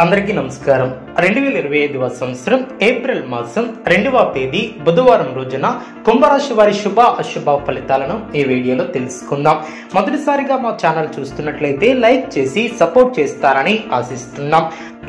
అందరికీ నమస్కారం. 2025వ సంవత్సరం ఏప్రిల్ మాసం 2వ తేదీ బుధవారం రోజున కుంభరాశి వారి శుభ అశుభ ఫలితాలను ఈ వీడియోలో తెలుసుకుందాం. మొదటిసారిగా మా ఛానల్ చూస్తున్నట్లయితే లైక్ చేసి సపోర్ట్ చేస్తారని ఆశిస్తున్నాం.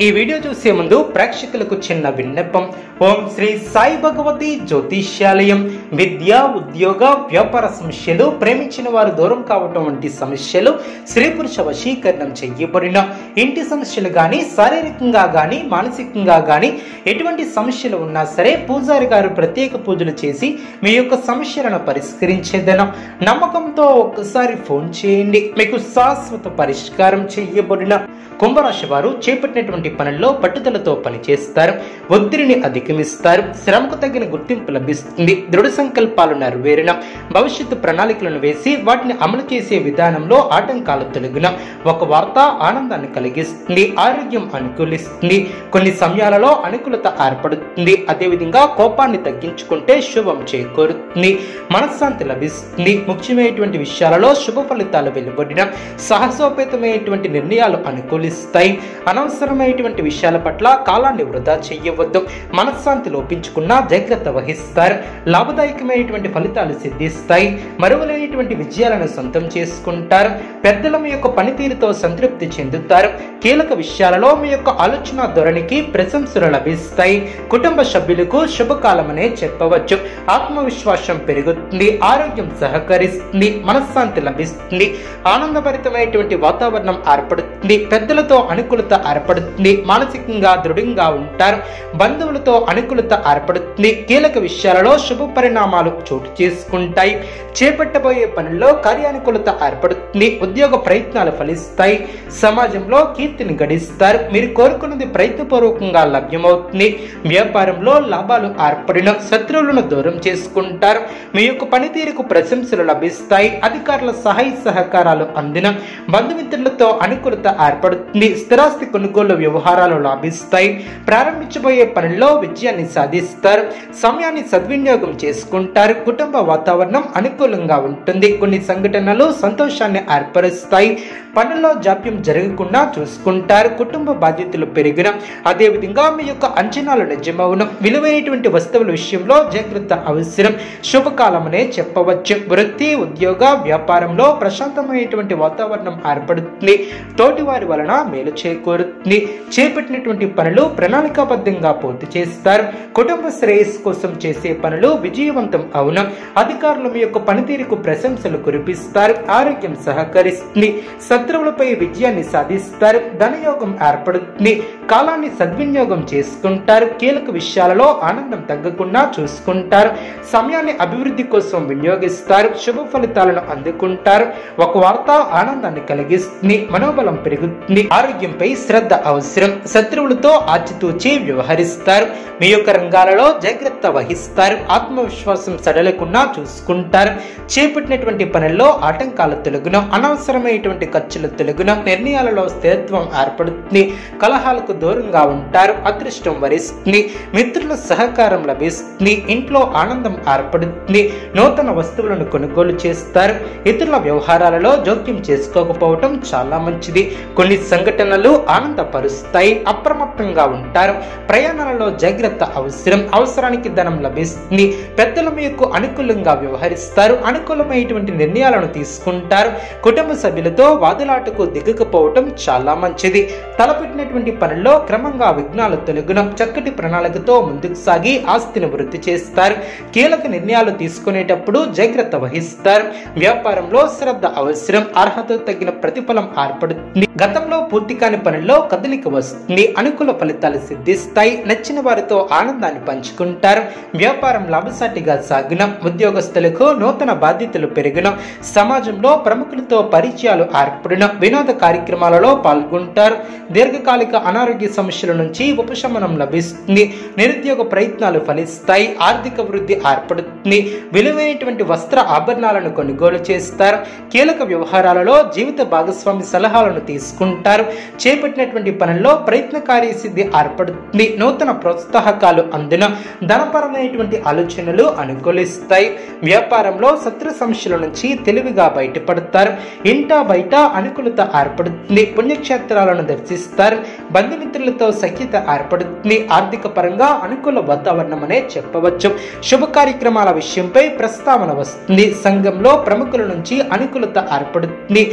ఈ వీడియో చూసే ముందు ప్రేక్షకులకు చిన్న విన్నపం. ఓం శ్రీ సాయి భగవతి జ్యోతిష్యాలయం విద్య, ఉద్యోగ, వ్యాపార సమస్యలు, ప్రేమించిన వారు దూరం కావటం వంటి సమస్యలు, స్త్రీ పురుష వశీకరణం చెయ్యబడిన ఇంటి సమస్యలు గాని, శారీరకంగా గాని, మానసికంగా గాని ఎటువంటి సమస్యలు ఉన్నా సరే పూజారి గారు ప్రత్యేక పూజలు చేసి మీ యొక్క సమస్యలను పరిష్కరించేదను. నమ్మకంతో ఒక్కసారి ఫోన్ చేయండి, మీకు శాశ్వత పరిష్కారం చెయ్యబడిన. కుంభరాశి వారు చేపట్టినటువంటి పనుల్లో పట్టుదలతో పనిచేస్తారు, ఒత్తిడిని అధిగమిస్తారు, శ్రమకు తగిన గుర్తింపు లభిస్తుంది, దృఢ సంకల్పాలు నెరవేరిన, భవిష్యత్తు ప్రణాళికలను వేసి వాటిని అమలు చేసే విధానంలో ఆటంకాలు తొలగిన ఒక వార్త ఆనందాన్ని కలిగిస్తుంది, ఆరోగ్యం అనుకూలిస్తుంది, కొన్ని సమయాలలో అనుకూలత ఏర్పడుతుంది. అదేవిధంగా కోపాన్ని తగ్గించుకుంటే శుభం చేకూరుతుంది, మనశ్శాంతి లభిస్తుంది, ముఖ్యమైనటువంటి విషయాలలో శుభ ఫలితాలు వెలువడిన, సాహసోపేతమైనటువంటి నిర్ణయాలు అనుకూలిస్తాయి. అనవసరమైనటువంటి విషయాల పట్ల కాలాన్ని వృధా చేయవద్దు, మనశ్శాంతి లోపించుకున్నా జాగ్రత్త వహిస్తారు, లాభదాయకమైనటువంటి ఫలితాలు సిద్ధిస్తాయి, మరువలేనటువంటి విజయాలను సొంతం చేసుకుంటారు, పెద్దల మీ యొక్క పనితీరుతో సంతృప్తి చెందుతారు, కీలక విషయాలలో మీ యొక్క ఆలోచన ధోరణికి ప్రశంసలు లభిస్తాయి, కుటుంబ సభ్యులకు శుభకాలమనే చెప్పవచ్చు, ఆత్మవిశ్వాసం పెరుగుతుంది, ఆరోగ్యం సహకరిస్తుంది, మనశ్శాంతి లభిస్తుంది, ఆనందభరితమైనటువంటి వాతావరణం ఏర్పడుతుంది, పెద్దలతో అనుకూలత ఏర్పడుతుంది, మానసికంగా దృఢంగా ఉంటారు, బంధువులతో అనుకూలత ఏర్పడుతుంది, కీలక విషయాలలో శుభ పరిణామాలు చోటు చేసుకుంటాయి, చేపట్టబోయే పనుల్లో కార్యానుకూలత ఏర్పడుతుంది, ఉద్యోగ ప్రయత్నాలు ఫలిస్తాయి, సమాజంలో కీర్తిని గడిస్తారు, మీరు కోరుకున్నది ప్రయత్నపూర్వకంగా లభ్యమవుతుంది, వ్యాపారంలో లాభాలు ఏర్పడిన, శత్రువులను దూరం చేసుకుంటారు, మీ యొక్క పనితీరుకు ప్రశంసలు లభిస్తాయి, అధికారుల సహాయ సహకారాలు అందిన, బంధుమిత్రులతో అనుకూలత ఏర్పడుతుంది, స్థిరాస్తి కొనుగోలు వ్యవహారాలు లాభిస్తాయి, ప్రారంభించబోయే పనుల్లో విజయాన్ని సాధిస్తారు, సమయాన్ని సద్వినియోగం చేసుకుంటారు, కుటుంబ వాతావరణం అనుకూలంగా ఉంటుంది, కొన్ని సంఘటనలు సంతోషాన్ని ఏర్పరుస్తాయి, పనుల్లో జాప్యం జరగకుండా చూసుకుంటారు, కుటుంబ బాధ్యతలు పెరిగిన, అదేవిధంగా మీ యొక్క అంచనాలు నిజమవును, విలువైనటువంటి వస్తువుల విషయంలో జాగ్రత్త అవసరం, శుభకాలమనే చెప్పవచ్చు, వృత్తి, ఉద్యోగ, వ్యాపారంలో ప్రశాంతమైనటువంటి వాతావరణం ఏర్పడుతుంది, తోటి వారి వలన మేలు చేకూరుతుంది, చేపట్టినటువంటి పనులు ప్రణాళికాబద్ధంగా పూర్తి చేస్తారు, కుటుంబ శ్రేయస్సు కోసం చేసే పనులు విజయవంతం అవును, అధికారులు మీ యొక్క పనితీరుకు ప్రశంసలు కురిపిస్తారు, ఆరోగ్యం సహకరిస్తుంది, శత్రువులపై విజయాన్ని సాధిస్తారు, ధనయోగం ఏర్పడుతుంది, కాలాన్ని సద్వినియోగం చేసుకుంటారు, కీలక విషయాలలో ఆనందం తగ్గకుండా చూసుకుంటారు, సమయాన్ని అభివృద్ధి కోసం వినియోగిస్తారు, శుభ ఫలితాలను అందుకుంటారు, ఒక వార్త ఆనందాన్ని కలిగిస్తుంది, మనోబలం పెరుగుతుంది, ఆరోగ్యంపై శ్రద్ధ అవసరం, శత్రువులతో ఆచితూచి వ్యవహరిస్తారు, మీ యొక్క రంగాలలో జాగ్రత్త వహిస్తారు, ఆత్మవిశ్వాసం సడలకుండా చూసుకుంటారు, చేపట్టినటువంటి పనుల్లో ఆటంకాలు తొలగున, అనవసరమైనటువంటి ఖర్చులు తొలగున, నిర్ణయాలలో స్థిరత్వం ఏర్పడుతుంది, కలహాలకు దూరంగా ఉంటారు, అదృష్టం వరిస్తుంది, మిత్రుల సహకారం లభిస్తుంది, ఇంట్లో ఆనందం ఏర్పడుతుంది, నూతన వస్తువులను కొనుగోలు చేస్తారు, ఇతరుల వ్యవహారాలలో జోక్యం చేసుకోకపోవటం చాలా మంచిది, కొన్ని సంఘటనలు ఆనందపరుస్తాయి, అప్రమత్తంగా ఉంటారు, ప్రయాణాలలో జాగ్రత్త అవసరం, అవసరానికి ధనం లభిస్తుంది, పెద్దలు మీకు అనుకూలంగా వ్యవహరిస్తారు, అనుకూలమైనటువంటి నిర్ణయాలను తీసుకుంటారు, కుటుంబ సభ్యులతో వాదులాటకు దిగకపోవటం చాలా మంచిది, తలపెట్టినటువంటి పనుల్లో క్రమంగా విఘ్నాలు తొలగున, చక్కటి ప్రణాళికతో ముందుకు సాగి ఆస్తిని వృద్ధి చేస్తారు, కీలక నిర్ణయాలు తీసుకునేటప్పుడు జాగ్రత్త వహిస్తారు, వ్యాపారంలో శ్రద్ధ అవసరం, అర్హత తగిన ప్రతిఫలం ఏర్పడుతుంది, గతంలో పూర్తి కాని పనుల్లో కదలిక వస్తుంది, అనుకూల ఫలితాలు సిద్ధిస్తాయి, నచ్చిన వారితో ఆనందాన్ని పంచుకుంటారు, వ్యాపారం లాభసాటిగా సాగిన, ఉద్యోగస్తులకు నూతన బాధ్యతలు పెరిగిన, సమాజంలో ప్రముఖులతో పరిచయాలు ఏర్పడిన, వినోద కార్యక్రమాలలో పాల్గొంటారు, దీర్ఘకాలిక అనారోగ్య సమస్యల నుంచి ఉపశమనం లభిస్తుంది, నిరుద్యోగ ప్రయత్నాలు ఫలిస్తాయి, ఆర్థిక వృద్ధి ఏర్పడుతుంది, విలువైనటువంటి వస్త్ర ఆభరణాలను కొనుగోలు చేస్తారు, కీలక వ్యవహారాలలో జీవిత భాగస్వామి సలహాలను తీసుకుంటారు, చేపట్టినటువంటి పనుల్లో ప్రయత్నకార్య సిద్ధి ఏర్పడుతుంది, నూతన ప్రోత్సాహకాలు అందిన, ధనపరమైనటువంటి ఆలోచనలు అనుకూలిస్తాయి, వ్యాపారంలో శత్రు సమస్యల నుంచి తెలివిగా బయటపడతారు, ఇంటా బయట అనుకూలత ఏర్పడుతుంది, పుణ్యక్షేత్రాలను దర్శిస్తారు, బంధుమిత్రుల బంధుమిత్రులతో సఖ్యత ఏర్పడుతుంది. ఆర్థిక పరంగా అనుకూల వాతావరణం అనే చెప్పవచ్చు. శుభ కార్యక్రమాల విషయంపై ప్రస్తావన వస్తుంది. సంఘంలో ప్రముఖుల నుంచి అనుకూలత ఏర్పడుతుంది.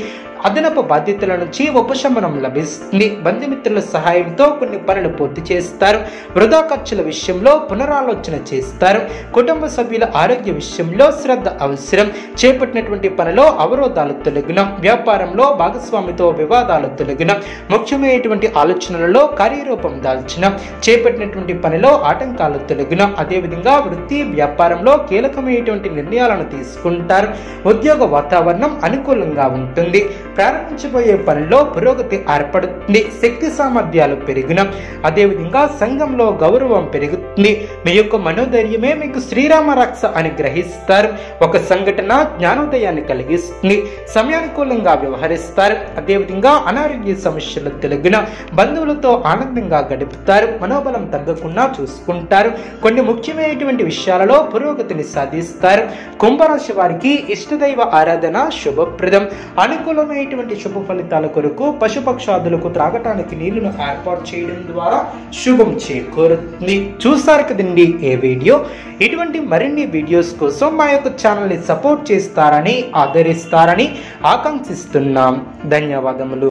అదనపు బాధ్యతల నుంచి ఉపశమనం లభిస్తుంది. బంధుమిత్రుల సహాయంతో కొన్ని పనులు పూర్తి చేస్తారు. వృధా ఖర్చుల విషయంలో పునరాలోచన చేస్తారు. కుటుంబ సభ్యుల ఆరోగ్య విషయంలో శ్రద్ధ అవసరం. చేపట్టినటువంటి పనిలో అవరోధాలు తొలగిన, వ్యాపారంలో భాగస్వామితో వివాదాలు తొలగిన, ముఖ్యమైనటువంటి ఆలోచనలలో కార్యరూపం దాల్చిన, చేపట్టినటువంటి పనిలో ఆటంకాలు తొలగిన, అదేవిధంగా వృత్తి వ్యాపారంలో కీలకమైనటువంటి నిర్ణయాలను తీసుకుంటారు. ఉద్యోగ వాతావరణం అనుకూలంగా ఉంటుంది. ప్రారంభించబోయే పనిలో పురోగతి ఏర్పడుతుంది. శక్తి సామర్థ్యాలు పెరిగిన, అదేవిధంగా సంఘంలో గౌరవం పెరుగుతుంది. మీ యొక్క మనోధైర్యమే మీకు శ్రీరామ రక్ష అని గ్రహిస్తారు. ఒక సంఘటన జ్ఞానోదయాన్ని కలిగిస్తుంది. సమయానుకూలంగా వ్యవహరిస్తారు. అదేవిధంగా అనారోగ్య సమస్యలు తొలగిన, బంధువులతో ఆనందంగా గడుపుతారు. మనోబలం తగ్గకుండా చూసుకుంటారు. కొన్ని ముఖ్యమైనటువంటి విషయాలలో పురోగతిని సాధిస్తారు. కుంభరాశి వారికి ఇష్టదైవ ఆరాధన శుభప్రదం. అనుకూలమైనటువంటి శుభ ఫలితాల కొరకు పశుపక్షాదులకు త్రాగటానికి నీళ్లను ఏర్పాటు చేయడం ద్వారా శుభం చేకూరుతుంది. చూసారు కదండి ఏ వీడియో. ఇటువంటి మరిన్ని వీడియోస్ కోసం మా యొక్క ఛానల్ని సపోర్ట్ చేస్తారని, ఆదరిస్తారని ఆకాంక్షిస్తున్నాం. ధన్యవాదములు.